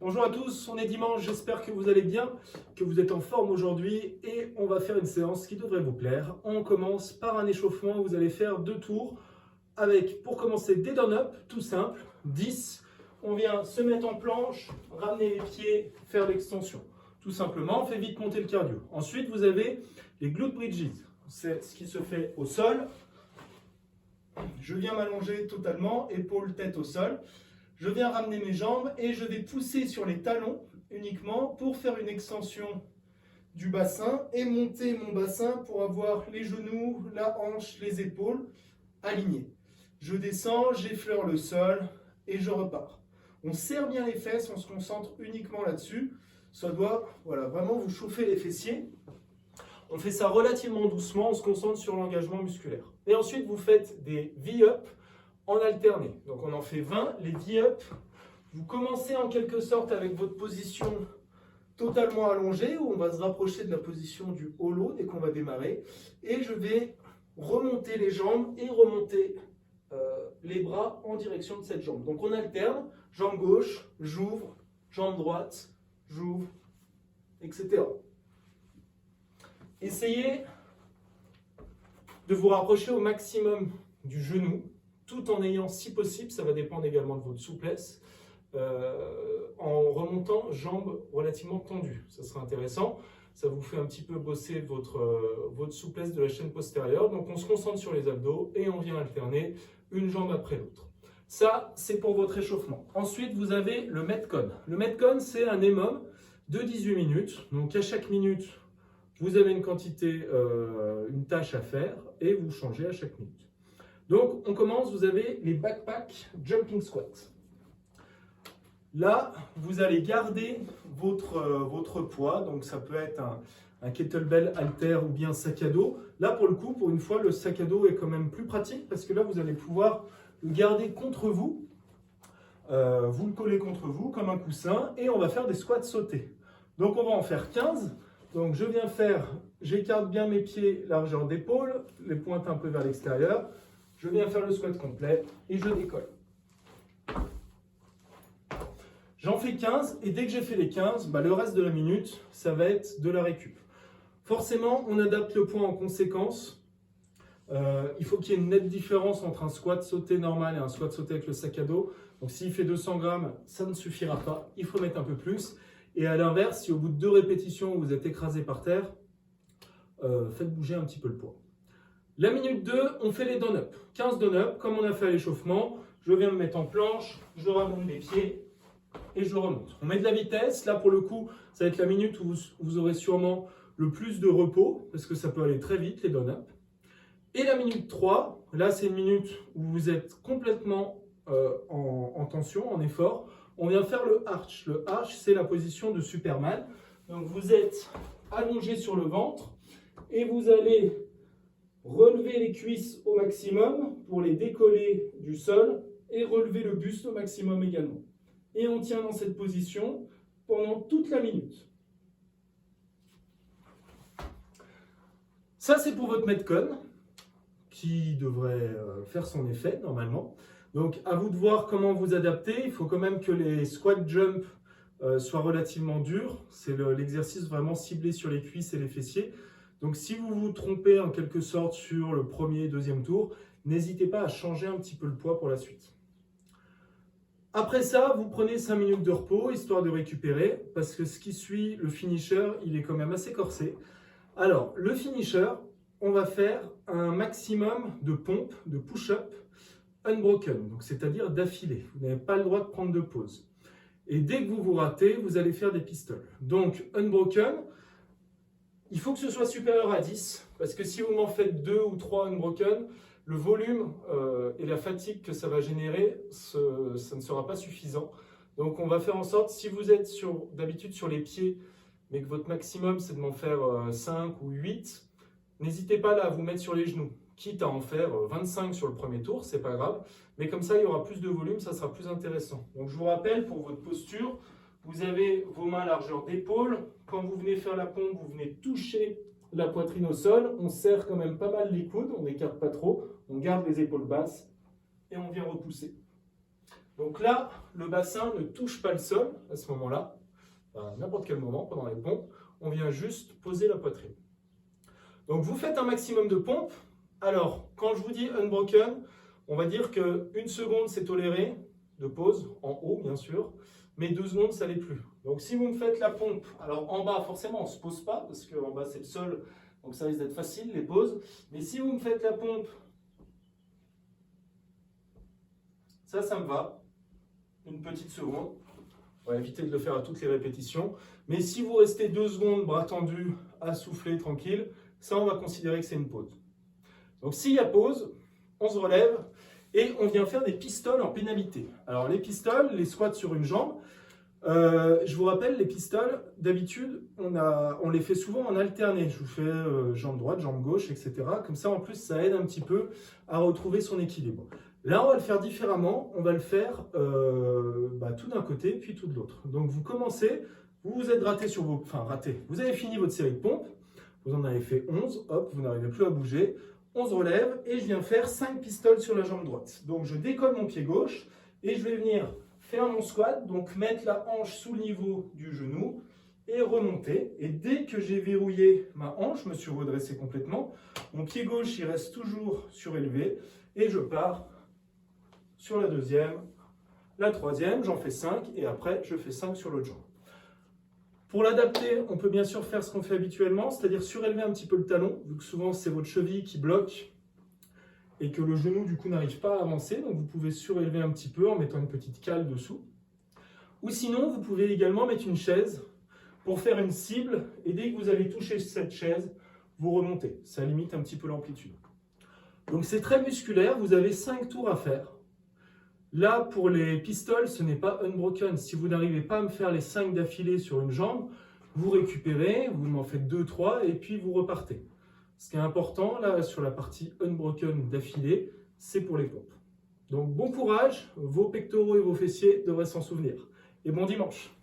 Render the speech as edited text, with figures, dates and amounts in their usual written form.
Bonjour à tous, on est dimanche, j'espère que vous allez bien, que vous êtes en forme aujourd'hui et on va faire une séance qui devrait vous plaire. On commence par un échauffement, vous allez faire 2 tours avec, pour commencer, des down-up, tout simple, 10. On vient se mettre en planche, ramener les pieds, faire l'extension. Tout simplement, on fait vite monter le cardio. Ensuite, vous avez les glute bridges, c'est ce qui se fait au sol. Je viens m'allonger totalement, épaules, tête au sol. Je viens ramener mes jambes et je vais pousser sur les talons uniquement pour faire une extension du bassin et monter mon bassin pour avoir les genoux, la hanche, les épaules alignés. Je descends, j'effleure le sol et je repars. On serre bien les fesses, on se concentre uniquement là-dessus. Ça doit vraiment vous chauffer les fessiers. On fait ça relativement doucement, on se concentre sur l'engagement musculaire. Et ensuite, vous faites des V-up en alterné. Donc on en fait 20, les V-up. Vous commencez en quelque sorte avec votre position totalement allongée, où on va se rapprocher de la position du holo dès qu'on va démarrer. Et je vais remonter les jambes et remonter les bras en direction de cette jambe. Donc on alterne, jambe gauche, j'ouvre, jambe droite, j'ouvre, etc. Essayez de vous rapprocher au maximum du genou, tout en ayant, si possible, ça va dépendre également de votre souplesse, en remontant jambes relativement tendues. Ça sera intéressant. Ça vous fait un petit peu bosser votre souplesse de la chaîne postérieure. Donc on se concentre sur les abdos et on vient alterner une jambe après l'autre. Ça, c'est pour votre échauffement. Ensuite, vous avez le Metcon. Le Metcon, c'est un EMOM de 18 minutes. Donc à chaque minute, vous avez une quantité, une tâche à faire et vous changez à chaque minute. Donc on commence, vous avez les backpack jumping squats. Là, vous allez garder votre poids, donc ça peut être un kettlebell halter ou bien sac à dos. Là, pour le coup, pour une fois, le sac à dos est quand même plus pratique parce que là, vous allez pouvoir le garder contre vous. Vous le collez contre vous comme un coussin et on va faire des squats sautés. Donc on va en faire 15. Donc je viens faire, j'écarte bien mes pieds, largeur d'épaule, les pointes un peu vers l'extérieur. Je viens faire le squat complet et je décolle. J'en fais 15 et dès que j'ai fait les 15, le reste de la minute, ça va être de la récup. Forcément, on adapte le poids en conséquence. Il faut qu'il y ait une nette différence entre un squat sauté normal et un squat sauté avec le sac à dos. Donc s'il fait 200 grammes, ça ne suffira pas. Il faut mettre un peu plus. Et à l'inverse, si au bout de 2 répétitions, vous êtes écrasé par terre, faites bouger un petit peu le poids. La minute 2, on fait les down-up. 15 down-up, comme on a fait à l'échauffement. Je viens me mettre en planche, je ramène mes pieds et je remonte. On met de la vitesse. Là, pour le coup, ça va être la minute où vous aurez sûrement le plus de repos, parce que ça peut aller très vite, les down-up. Et la minute 3, là, c'est une minute où vous êtes complètement en tension, en effort. On vient faire le arch. Le arch, c'est la position de Superman. Donc, vous êtes allongé sur le ventre et vous allez relever les cuisses au maximum pour les décoller du sol et relever le buste au maximum également. Et on tient dans cette position pendant toute la minute. Ça, c'est pour votre Metcon qui devrait faire son effet normalement. Donc, à vous de voir comment vous adapter. Il faut quand même que les squat jump soient relativement durs. C'est l'exercice vraiment ciblé sur les cuisses et les fessiers. Donc, si vous vous trompez en quelque sorte sur le premier et deuxième tour, n'hésitez pas à changer un petit peu le poids pour la suite. Après ça, vous prenez 5 minutes de repos, histoire de récupérer, parce que ce qui suit le finisher, il est quand même assez corsé. Alors, le finisher, on va faire un maximum de pompes, de push-up, unbroken, donc c'est-à-dire d'affilée. Vous n'avez pas le droit de prendre de pause. Et dès que vous vous ratez, vous allez faire des pistoles. Donc, unbroken, il faut que ce soit supérieur à 10, parce que si vous m'en faites 2 ou 3 unbroken, le volume et la fatigue que ça va générer, ça ne sera pas suffisant. Donc on va faire en sorte, si vous êtes d'habitude sur les pieds, mais que votre maximum c'est de m'en faire 5 ou 8, n'hésitez pas là à vous mettre sur les genoux. Quitte à en faire 25 sur le premier tour, c'est pas grave. Mais comme ça, il y aura plus de volume, ça sera plus intéressant. Donc je vous rappelle, pour votre posture, vous avez vos mains à largeur d'épaule. Quand vous venez faire la pompe, vous venez toucher la poitrine au sol, on serre quand même pas mal les coudes, on n'écarte pas trop, on garde les épaules basses et on vient repousser. Donc là, le bassin ne touche pas le sol à ce moment-là, à n'importe quel moment pendant les pompes, on vient juste poser la poitrine. Donc vous faites un maximum de pompes. Alors, quand je vous dis unbroken, on va dire qu'une seconde c'est toléré, de pause, en haut bien sûr, mais 2 secondes ça l'est plus. Donc si vous me faites la pompe, alors en bas forcément on ne se pose pas, parce qu'en bas c'est le sol, donc ça risque d'être facile les pauses, mais si vous me faites la pompe, ça me va, une petite seconde, on va éviter de le faire à toutes les répétitions, mais si vous restez 2 secondes, bras tendus, à souffler tranquille, ça on va considérer que c'est une pause. Donc s'il y a pause, on se relève et on vient faire des pistoles en pénalité. Alors les pistoles, les squats sur une jambe, je vous rappelle, les pistoles, d'habitude, on les fait souvent en alterné. Je vous fais jambe droite, jambe gauche, etc. Comme ça, en plus, ça aide un petit peu à retrouver son équilibre. Là, on va le faire différemment. On va le faire tout d'un côté, puis tout de l'autre. Donc, vous commencez, vous vous êtes raté sur vos... Enfin, raté. Vous avez fini votre série de pompes. Vous en avez fait 11. Hop, vous n'arrivez plus à bouger. On se relève et je viens faire 5 pistoles sur la jambe droite. Donc, je décolle mon pied gauche et je vais venir faire mon squat, donc mettre la hanche sous le niveau du genou et remonter. Et dès que j'ai verrouillé ma hanche, je me suis redressé complètement, mon pied gauche il reste toujours surélevé et je pars sur la deuxième, la troisième, j'en fais 5 et après je fais 5 sur l'autre jambe. Pour l'adapter, on peut bien sûr faire ce qu'on fait habituellement, c'est-à-dire surélever un petit peu le talon, vu que souvent c'est votre cheville qui bloque et que le genou du coup n'arrive pas à avancer, donc vous pouvez surélever un petit peu en mettant une petite cale dessous. Ou sinon, vous pouvez également mettre une chaise pour faire une cible, et dès que vous allez toucher cette chaise, vous remontez. Ça limite un petit peu l'amplitude. Donc c'est très musculaire, vous avez 5 tours à faire. Là, pour les pistoles, ce n'est pas unbroken. Si vous n'arrivez pas à me faire les 5 d'affilée sur une jambe, vous récupérez, vous m'en faites 2, 3, et puis vous repartez. Ce qui est important, là, sur la partie unbroken d'affilée, c'est pour les pompes. Donc bon courage, vos pectoraux et vos fessiers devraient s'en souvenir. Et bon dimanche!